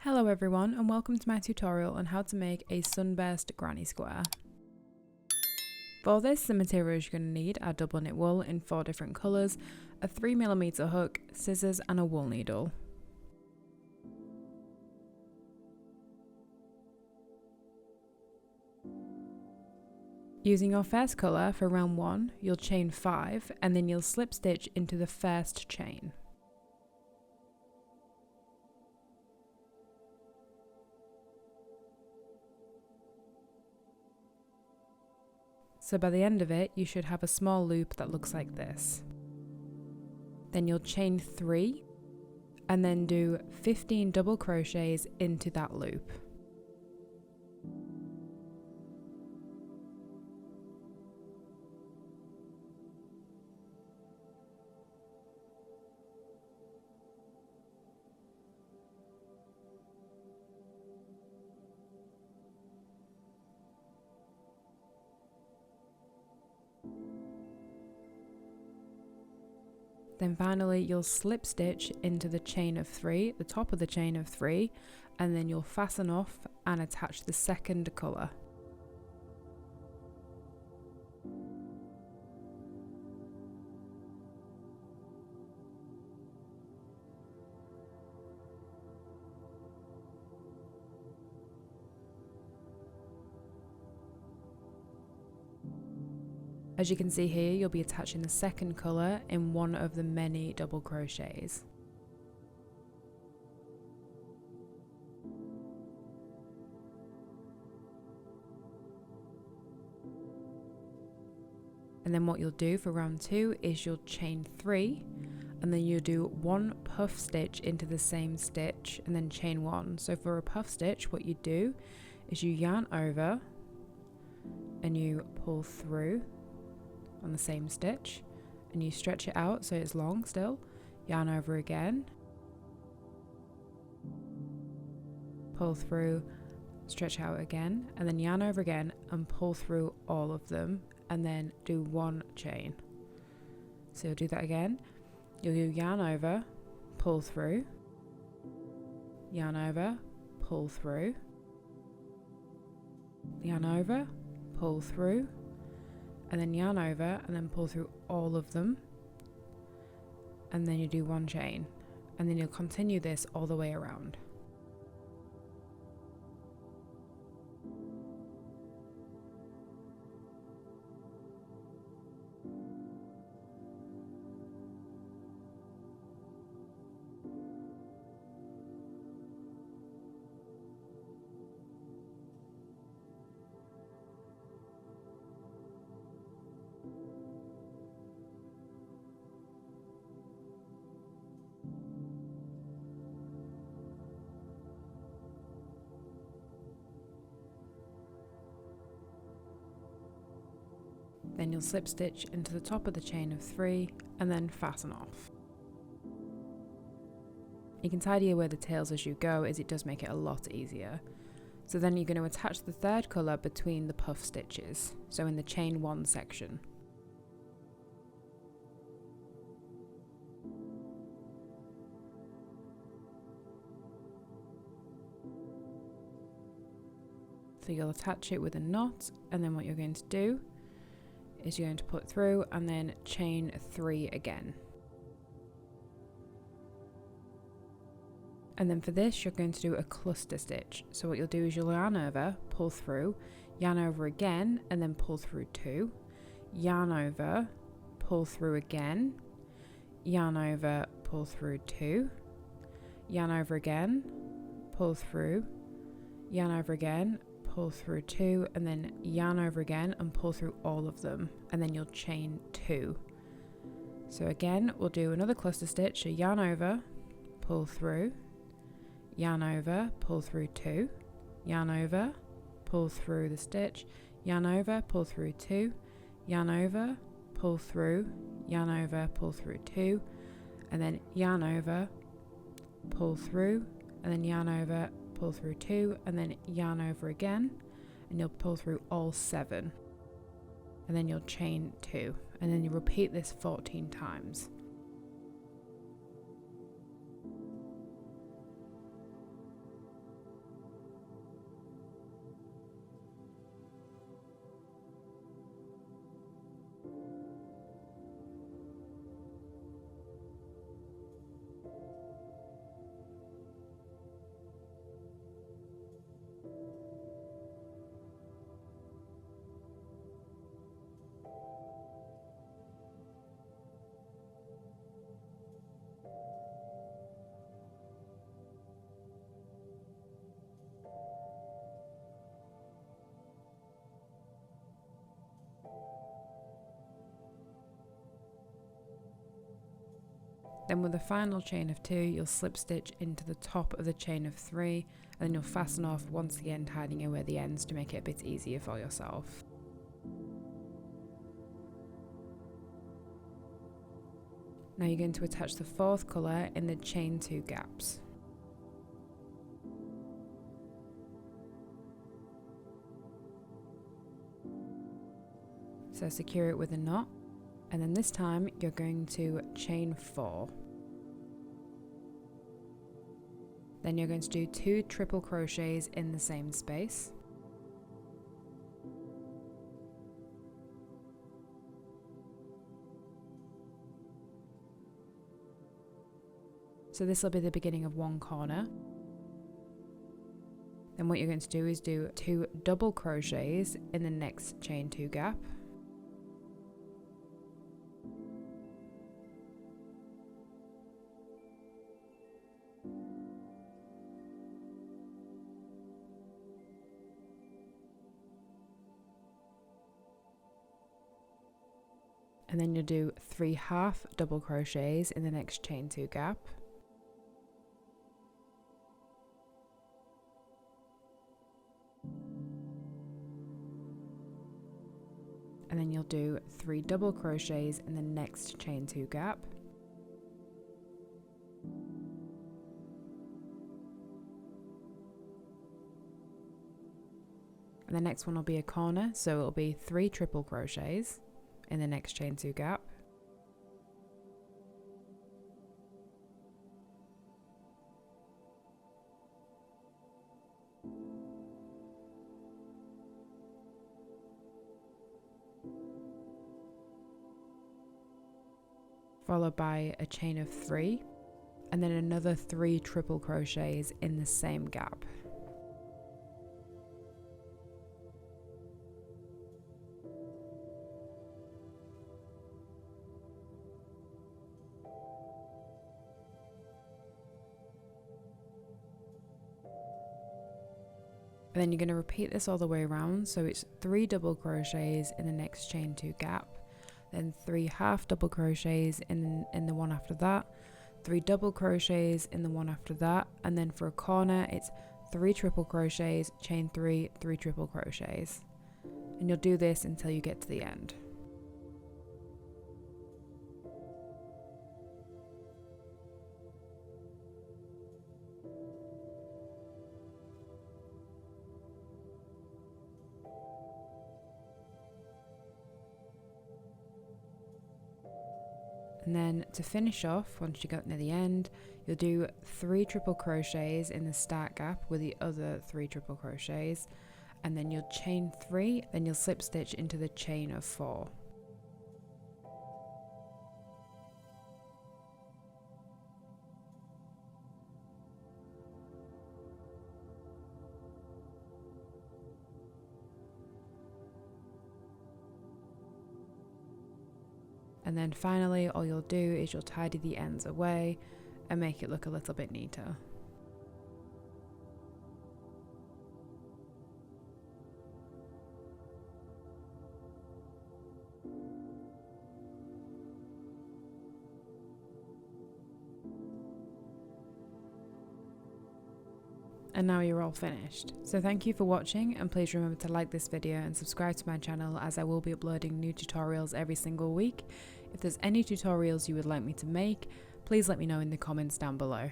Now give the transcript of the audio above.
Hello everyone and welcome to my tutorial on how to make a Sunburst granny square. For this, the materials you're going to need are double knit wool in 4 different colours, a 3mm hook, scissors and a wool needle. Using your first colour for round 1, you'll chain 5 and then you'll slip stitch into the first chain. So by the end of it, you should have a small loop that looks like this. Then you'll chain 3 and then do 15 double crochets into that loop. Then finally you'll slip stitch into the chain of 3, the top of the chain of 3, and then you'll fasten off and attach the second colour. As you can see here, you'll be attaching the second colour in one of the many double crochets. And then what you'll do for round 2 is you'll chain 3 and then you'll do 1 puff stitch into the same stitch and then chain 1. So for a puff stitch, what you do is you yarn over and you pull through on the same stitch and you stretch it out so it's long still, yarn over again, pull through, stretch out again, and then yarn over again and pull through all of them and then do 1 chain. So you'll do that again, you'll do yarn over, pull through, yarn over, pull through, yarn over, pull through, and then yarn over and then pull through all of them, and then you do 1 chain, and then you'll continue this all the way around. Then you'll slip stitch into the top of the chain of 3 and then fasten off. You can tidy away the tails as you go, as it does make it a lot easier. So then you're going to attach the third colour between the puff stitches, so in the chain 1 section. So you'll attach it with a knot, and then what you're going to do is you're going to put through and then chain 3 again. And then for this you're going to do a cluster stitch. So what you'll do is you'll yarn over, pull through, yarn over again and then pull through 2, yarn over, pull through again, yarn over, pull through 2, yarn over again, pull through, yarn over again, pull through 2, and then yarn over again and pull through all of them, and then you'll chain 2. So again we'll do another cluster stitch, so yarn over, pull through, yarn over, pull through 2, yarn over, pull through the stitch, yarn over, pull through 2, yarn over, pull through, yarn over, pull through 2, and then yarn over, pull through, and then yarn over, pull through 2, and then yarn over again, and you'll pull through all 7, and then you'll chain 2, and then you repeat this 14 times. Then with the final chain of 2, you'll slip stitch into the top of the chain of 3, and then you'll fasten off, once again hiding away the ends to make it a bit easier for yourself. Now you're going to attach the 4th colour in the chain 2 gaps. So secure it with a knot, and then this time you're going to chain 4. Then you're going to do 2 triple crochets in the same space. So this will be the beginning of one corner. Then what you're going to do is do 2 double crochets in the next chain 2 gap. And then you'll do 3 half double crochets in the next chain 2 gap. And then you'll do 3 double crochets in the next chain 2 gap. And the next one will be a corner, so it'll be 3 triple crochets in the next chain 2 gap. Followed by a chain of 3, and then another 3 triple crochets in the same gap. And then you're going to repeat this all the way around, so it's 3 double crochets in the next chain 2 gap, then 3 half double crochets in the one after that, 3 double crochets in the one after that, and then for a corner it's 3 triple crochets, chain 3, 3 triple crochets. And you'll do this until you get to the end. And then to finish off, once you get near the end, you'll do 3 triple crochets in the start gap with the other 3 triple crochets, and then you'll chain 3, then you'll slip stitch into the chain of 4. And then finally, all you'll do is you'll tidy the ends away and make it look a little bit neater. And now you're all finished. So thank you for watching, and please remember to like this video and subscribe to my channel, as I will be uploading new tutorials every single week. If there's any tutorials you would like me to make, please let me know in the comments down below.